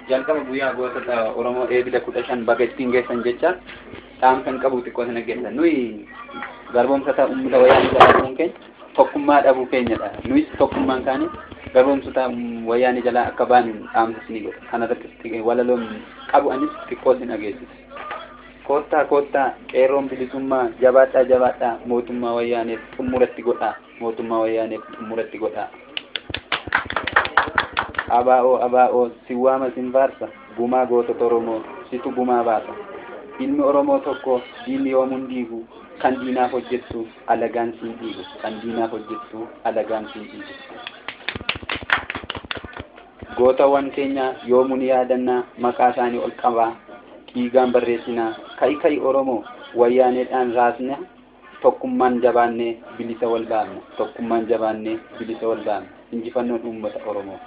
jalqaba guyyaa gootota Oromoo eebila 15 baga ittiin geessan jecha dhaamsan qabu xiqqoo sana geessan. Nuyi garboomsota uummata wayyaanii jalaa kun keenya tokkummaa dhabuu keenyadha. Nuyis tokkummaan kaanii garboomsota wayyaanii jalaa akka baan dhaamsisni godha. Kana irratti walaloon qabu anis xiqqoo sin ageessisa. Kottaa qeerroon bilisummaa jabaadhaa mootummaa wayyaaneef xumuratti godhaa. Abaa'oo siwaama sinfaarsa gumaa gootota Oromoo situ gumaa baasa. Ilmi Oromoo tokko diinni yoomuun diigu kan diinaaf hojjettu alagaan siin dhiigu. Gootawwan keenya yoomuun yaadannaa maqaa isaanii ol qabaa dhiigaan barreessinaa kai Oromoo wayyaaneedhaan raasna tokkummaan jabaannee bilisa wal baafna. Injifannoon uummata Oromoo.